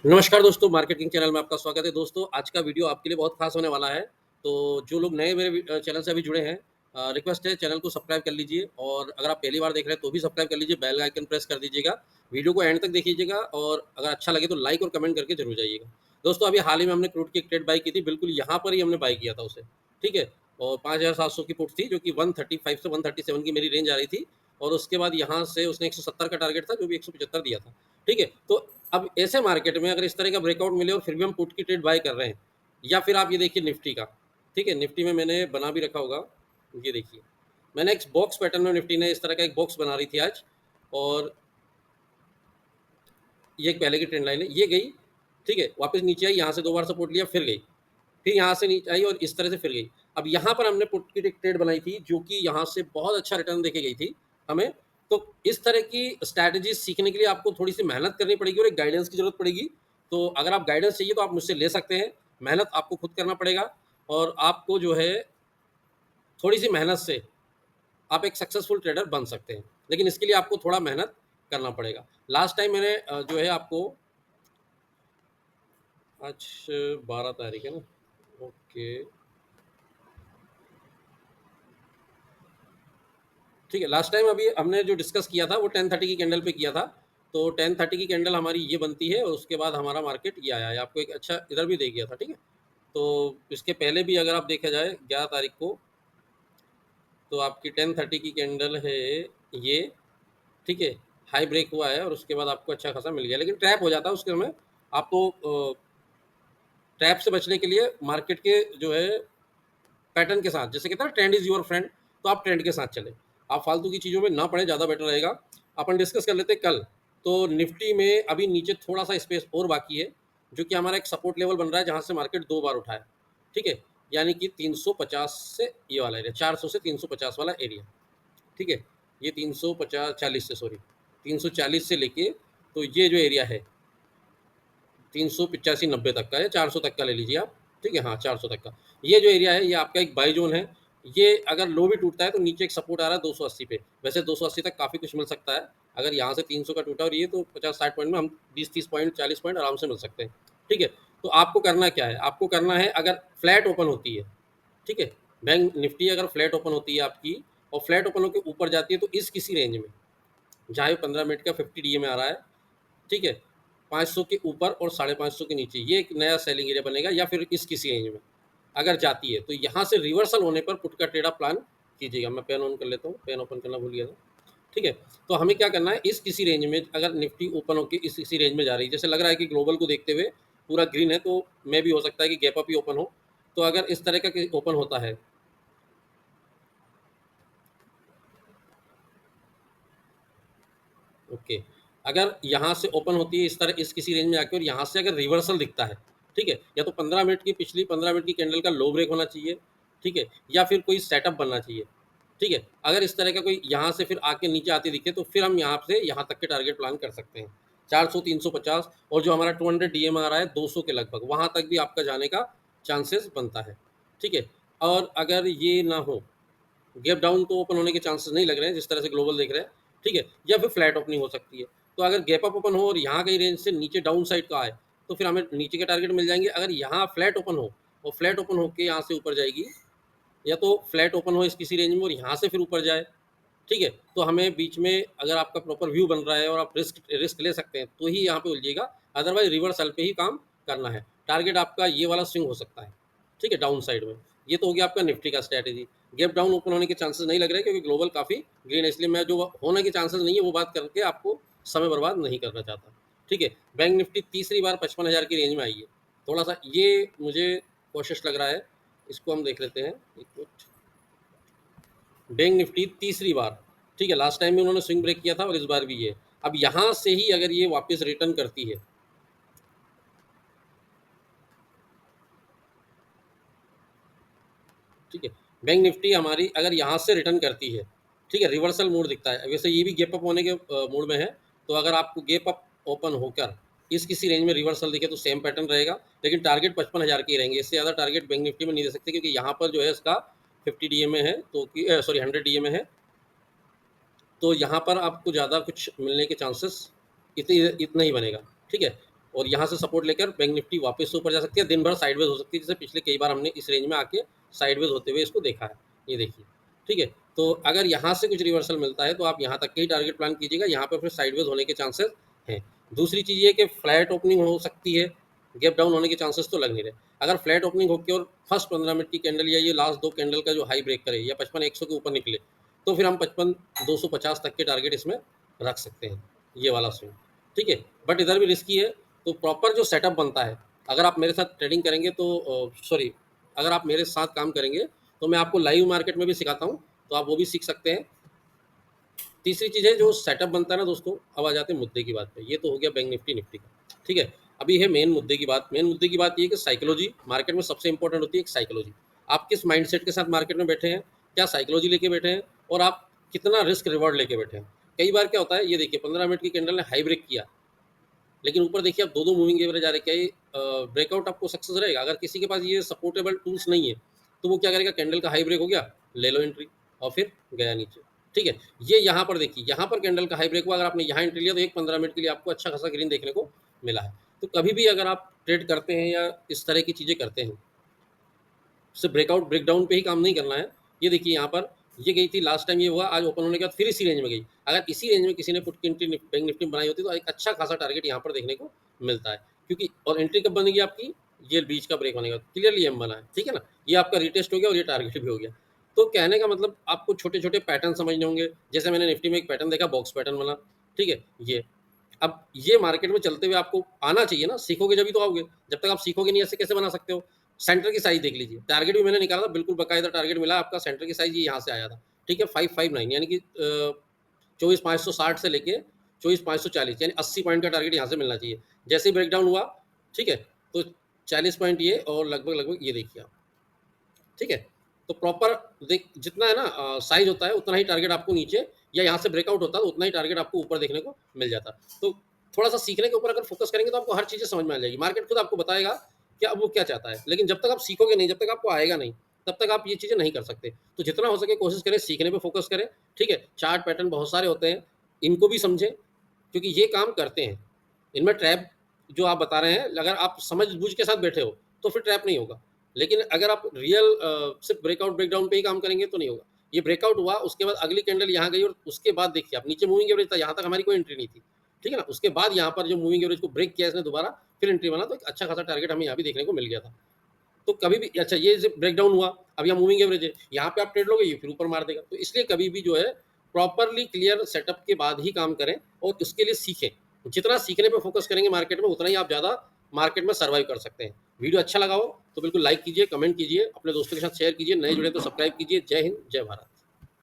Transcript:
नमस्कार दोस्तों, marketing channel में आपका स्वागत है। दोस्तों, आज का वीडियो आपके लिए बहुत खास होने वाला है। तो जो लोग नए मेरे चैनल से अभी जुड़े हैं, रिक्वेस्ट है चैनल को सब्सक्राइब कर लीजिए और अगर आप पहली बार देख रहे हैं तो भी सब्सक्राइब कर लीजिए, बेल आइकन प्रेस कर दीजिएगा। वीडियो को एंड तक देखिएगा और अगर अच्छा लगे तो लाइक और कमेंट करके ज़रूर जाइएगा। दोस्तों, अभी हाल ही में हमने क्रूड की एक ट्रेड बाय की थी, बिल्कुल यहाँ पर ही हमने बाय किया था उसे, ठीक है? और 5,700 की पुट थी जो कि 135 से 137 की मेरी रेंज आ रही थी और उसके बाद यहाँ से उसने 170 का टारगेट था जो भी 175 दिया था, ठीक है? तो अब ऐसे मार्केट में अगर इस तरह का ब्रेकआउट मिले और फिर भी हम पुट की ट्रेड बाय कर रहे हैं, या फिर आप ये देखिए निफ्टी का, ठीक है? निफ्टी में मैंने बना भी रखा होगा, ये देखिए। मैंने एक बॉक्स पैटर्न में निफ्टी ने इस तरह का एक बॉक्स बना रही थी आज, और ये एक पहले की ट्रेंड लाइन है, ये गई, ठीक है? वापस नीचे आई, यहाँ से 2 बार सपोर्ट लिया, फिर गई। फिर यहाँ से नीचे आई और इस तरह से फिर गई। अब यहाँ पर हमने पुट की एक ट्रेड बनाई थी जो कि यहाँ से बहुत अच्छा रिटर्न देके गई थी हमें। तो इस तरह की स्ट्रैटेजी सीखने के लिए आपको थोड़ी-सी मेहनत करनी पड़ेगी और एक गाइडेंस की ज़रूरत पड़ेगी। तो अगर आप गाइडेंस चाहिए तो आप मुझसे ले सकते हैं। मेहनत आपको खुद करना पड़ेगा और आपको जो है थोड़ी-सी मेहनत से आप एक सक्सेसफुल ट्रेडर बन सकते हैं। लेकिन इसके लिए आपको थोड़ा मेहनत करना पड़ेगा। लास्ट टाइम मैंने जो है आपको आज 12 तारीख है ना? ओके। ठीक है, लास्ट टाइम अभी हमने जो डिस्कस किया था वो 10:30 की कैंडल पे किया था। तो 10:30 की कैंडल हमारी ये बनती है और उसके बाद हमारा मार्केट ये आया है। आपको एक अच्छा इधर भी दे गया था, ठीक है? तो इसके पहले भी अगर आप देखा जाए 11 तारीख को, तो आपकी 10:30 की कैंडल है ये, ठीक है? हाई ब्रेक हुआ है और उसके बाद आपको अच्छा खासा मिल गया, लेकिन ट्रैप हो जाता है उसके समय। आपको ट्रैप से बचने के लिए मार्केट के जो है पैटर्न के साथ, जैसे कहते हैं ट्रेंड इज योर फ्रेंड, तो आप ट्रेंड के साथ चले। आप फालतू की चीज़ों में ना पड़े, ज़्यादा बेटर रहेगा। अपन डिस्कस कर लेते हैं कल। तो निफ्टी में अभी नीचे थोड़ा सा स्पेस और बाकी है, जो कि हमारा एक सपोर्ट लेवल बन रहा है जहाँ से मार्केट 2 बार उठा है, ठीक है? यानी कि 350 से ये वाला एरिया, 400 से 350 वाला एरिया, ठीक है? ये 350 40 से, सॉरी, 340 से लेके तो ये जो एरिया है 385-90 तक का है, 400 तक का ले लीजिए आप, ठीक है? हाँ, 400 तक का। ये जो एरिया है ये आपका एक बाई ज़ोन है। ये अगर लो भी टूटता है तो नीचे एक सपोर्ट आ रहा है 280 पे। वैसे 280 तक काफ़ी कुछ मिल सकता है। अगर यहाँ से 300 का टूटा और ये तो 50-60 पॉइंट में हम 20-30 पॉइंट 40 पॉइंट आराम से मिल सकते हैं, ठीक है? तो आपको करना क्या है? आपको करना है, अगर फ्लैट ओपन होती है, ठीक है? बैंक निफ्टी अगर फ्लैट ओपन होती है आपकी और फ्लैट ओपन होकर ऊपर जाती है तो इस किसी रेंज में, जहाँ ये 15 मिनट का 50 डीए में आ रहा है, ठीक है? 500 के ऊपर और 550 के नीचे ये एक नया सेलिंग एरिया बनेगा, या फिर इस किसी रेंज में अगर जाती है तो यहाँ से रिवर्सल होने पर पुट का ट्रेड आप प्लान कीजिएगा। मैं पेन ऑन कर लेता हूँ, पेन ओपन करना भूल गया था, ठीक है? तो हमें क्या करना है, इस किसी रेंज में अगर निफ्टी ओपन होकर इस किसी रेंज में जा रही है, जैसे लग रहा है कि ग्लोबल को देखते हुए पूरा ग्रीन है, तो मे भी हो सकता है कि गैप अप ही ओपन हो। तो अगर इस तरह का ओपन होता है, ओके, अगर यहाँ से ओपन होती है इस तरह इस किसी रेंज में आके और यहाँ से अगर रिवर्सल दिखता है, ठीक है? या तो 15 मिनट की, पिछली 15 मिनट की कैंडल का लो ब्रेक होना चाहिए, ठीक है? या फिर कोई सेटअप बनना चाहिए, ठीक है? अगर इस तरह का कोई यहाँ से फिर आके नीचे आती दिखे तो फिर हम यहाँ से यहाँ तक के टारगेट प्लान कर सकते हैं। 400, 350 और जो हमारा 200 डीएम आ रहा है 200 के लगभग, वहाँ तक भी आपका जाने का चांसेस बनता है, ठीक है? और अगर ये ना हो, गैप डाउन तो ओपन होने के चांसेस नहीं लग रहे हैं जिस तरह से ग्लोबल देख रहे हैं, ठीक है? या फिर फ्लैट ओपनिंग हो सकती है। तो अगर गैप अप ओपन हो और यहाँ कहीं रेंज से नीचे डाउन साइड का आए तो फिर हमें नीचे के टारगेट मिल जाएंगे। अगर यहाँ फ्लैट ओपन हो और फ्लैट ओपन होकर यहाँ से ऊपर जाएगी, या तो फ्लैट ओपन हो इस किसी रेंज में और यहाँ से फिर ऊपर जाए, ठीक है? तो हमें बीच में अगर आपका प्रॉपर व्यू बन रहा है और आप रिस्क रिस्क ले सकते हैं तो ही यहाँ पे उलझिएगा, अदरवाइज रिवर्सल पे ही काम करना है। टारगेट आपका ये वाला स्विंग हो सकता है, ठीक है, डाउन साइड में। ये तो हो गया आपका निफ्टी का स्ट्रैटेजी। गैप डाउन ओपन होने के चांसेस नहीं लग रहे क्योंकि ग्लोबल काफ़ी ग्रीन है, इसलिए मैं जो होने के चांसेस नहीं है वो बात करके आपको समय बर्बाद नहीं करना चाहता, ठीक है? बैंक निफ्टी तीसरी बार 55,000 की रेंज में आई है। थोड़ा सा ये मुझे कोशिश लग रहा है, इसको हम देख लेते हैं एक मिनट। बैंक निफ्टी तीसरी बार, ठीक है? लास्ट टाइम भी उन्होंने स्विंग ब्रेक किया था और इस बार भी ये। अब यहाँ से ही अगर ये वापस रिटर्न करती है, ठीक है? बैंक निफ्टी हमारी अगर यहाँ से रिटर्न करती है, ठीक है, रिवर्सल मोड दिखता है। वैसे ये भी गैप अप होने के मोड में है। तो अगर आपको गैप अप ओपन होकर इस किसी रेंज में रिवर्सल दिखे तो सेम पैटर्न रहेगा, लेकिन टारगेट 55,000 के ही रहेंगे। इससे ज़्यादा टारगेट बैंक निफ्टी में नहीं दे सकते क्योंकि यहाँ पर जो है इसका 50 डीए में है, तो कि सॉरी 100 डीए में है। तो यहाँ पर आपको ज़्यादा कुछ मिलने के चांसेस इतने इतना ही बनेगा, ठीक है? और यहाँ से सपोर्ट लेकर बैंक निफ्टी वापस से ऊपर जा सकती है, दिन भर साइडवेज हो सकती है, जैसे पिछले कई बार हमने इस रेंज में आके साइडवेज होते हुए इसको देखा है। ये देखिए, ठीक है। तो अगर यहाँ से कुछ रिवर्सल मिलता है तो आप यहाँ तक के ही टारगेट प्लान कीजिएगा, यहाँ पे फिर साइडवेज होने के चांसेस हैं। दूसरी चीज़ ये कि फ्लैट ओपनिंग हो सकती है, गैप डाउन होने के चांसेस तो लग नहीं रहे। अगर फ्लैट ओपनिंग होकर और फर्स्ट 15 मिनट की कैंडल या ये लास्ट 2 कैंडल का जो हाई ब्रेक करे या 55,100 के ऊपर निकले, तो फिर हम 55,250 तक के टारगेट इसमें रख सकते हैं, ये वाला स्विंग, ठीक है। बट इधर भी रिस्की है, तो प्रॉपर जो सेटअप बनता है, अगर आप मेरे साथ ट्रेडिंग करेंगे तो सॉरी, अगर आप मेरे साथ काम करेंगे तो मैं आपको लाइव मार्केट में भी सिखाता हूँ, तो आप वो भी सीख सकते हैं। तीसरी चीज़ है जो सेटअप बनता है ना दोस्तों, अब आ जाते हैं मुद्दे की बात पे। ये तो हो गया बैंक निफ्टी का, ठीक है। अभी है मेन मुद्दे की बात। मेन मुद्दे की बात ये है कि साइकोलॉजी मार्केट में सबसे इंपॉर्टेंट होती है। एक साइकोलॉजी, आप किस माइंडसेट के साथ मार्केट में बैठे हैं, क्या साइकोलॉजी लेके बैठे हैं, और आप कितना रिस्क रिवॉर्ड लेके बैठे हैं। कई बार क्या होता है, ये देखिए 15 मिनट की कैंडल ने हाई ब्रेक किया, लेकिन ऊपर देखिए आप 2-2 मूविंग एवरेज आ रहे हैं। क्या ये ब्रेकआउट आपको सक्सेस रहेगा? अगर किसी के पास ये सपोर्टेबल टूल्स नहीं है, तो वो क्या करेगा, कैंडल का हाई ब्रेक हो गया, ले लो एंट्री, और फिर गया नीचे, ठीक है। ये यहाँ पर देखिए, यहाँ पर कैंडल का हाई ब्रेक हुआ, अगर आपने यहाँ एंट्री लिया तो एक 15 मिनट के लिए आपको अच्छा खासा ग्रीन देखने को मिला है। तो कभी भी अगर आप ट्रेड करते हैं या इस तरह की चीज़ें करते हैं, सिर्फ ब्रेकआउट ब्रेकडाउन पे ही काम नहीं करना है। ये देखिए यहाँ पर ये गई थी लास्ट टाइम, ये हुआ, आज ओपन होने के बाद फिर इसी रेंज में गई। अगर इसी रेंज में किसी ने पुट की एंट्री बैंक निफ्टी में बनाई होती तो एक अच्छा खासा टारगेट यहाँ पर देखने को मिलता है। क्योंकि और एंट्री कब बनेगी आपकी, ये बीच का ब्रेक होने का क्लियरली एम बना है, ठीक है ना। ये आपका रिटेस्ट हो गया और ये टारगेट भी हो गया। तो कहने का मतलब आपको छोटे छोटे पैटर्न समझने होंगे। जैसे मैंने निफ्टी में एक पैटर्न देखा, बॉक्स पैटर्न बना, ठीक है। ये अब ये मार्केट में चलते हुए आपको आना चाहिए ना, सीखोगे जब ही तो आओगे। जब तक आप सीखोगे नहीं, ऐसे कैसे बना सकते हो। सेंटर की साइज देख लीजिए, टारगेट भी मैंने निकाला था, बिल्कुल बकायदा टारगेट मिला आपका। सेंटर की साइज ये यहाँ से आया था, ठीक है, 559, यानी कि 24,560 से लेके 24,540, यानी 80 पॉइंट का टारगेट यहाँ से मिलना चाहिए। जैसे ही ब्रेकडाउन हुआ, ठीक है, तो 40 पॉइंट ये और लगभग लगभग ये देखिए आप, ठीक है। तो प्रॉपर देख, जितना है ना साइज होता है उतना ही टारगेट आपको नीचे, या यहाँ से ब्रेकआउट होता है तो उतना ही टारगेट आपको ऊपर देखने को मिल जाता है। तो थोड़ा सा सीखने के ऊपर अगर फोकस करेंगे तो आपको हर चीज़ें समझ में आ जाएगी। मार्केट खुद आपको बताएगा कि अब वो क्या चाहता है, लेकिन जब तक आप सीखोगे नहीं, जब तक आपको आएगा नहीं, तब तक आप ये चीज़ें नहीं कर सकते। तो जितना हो सके कोशिश करें सीखने पे फोकस करें, ठीक है। चार्ट पैटर्न बहुत सारे होते हैं, इनको भी समझें, क्योंकि ये काम करते हैं। इनमें ट्रैप जो आप बता रहे हैं, अगर आप समझ बूझ के साथ बैठे हो तो फिर ट्रैप नहीं होगा। लेकिन अगर आप रियल सिर्फ ब्रेकआउट ब्रेकडाउन पे ही काम करेंगे तो नहीं होगा। ये ब्रेकआउट हुआ, उसके बाद अगली कैंडल यहाँ गई, और उसके बाद देखिए आप, नीचे मूविंग एवरेज था, यहाँ तक हमारी कोई एंट्री नहीं थी, ठीक है ना। उसके बाद यहाँ पर जो मूविंग एवरेज को ब्रेक किया इसने दोबारा, फिर एंट्री बना, तो एक अच्छा खासा टारगेट हमें यहाँ भी देखने को मिल गया था। तो कभी भी अच्छा, ये ब्रेकडाउन हुआ, अब यहाँ मूविंग एवरेज है, यहाँ पे आप ट्रेड लोगे, ये फिर ऊपर मार देगा। तो इसलिए कभी भी जो है प्रॉपरली क्लियर सेटअप के बाद ही काम करें, और उसके लिए सीखें। जितना सीखने पे फोकस करेंगे मार्केट में, उतना ही आप ज़्यादा मार्केट में सर्वाइव कर सकते हैं। वीडियो अच्छा लगा हो तो बिल्कुल लाइक कीजिए, कमेंट कीजिए, अपने दोस्तों के साथ शेयर कीजिए, नए जुड़े तो सब्सक्राइब कीजिए। जय हिंद, जय भारत।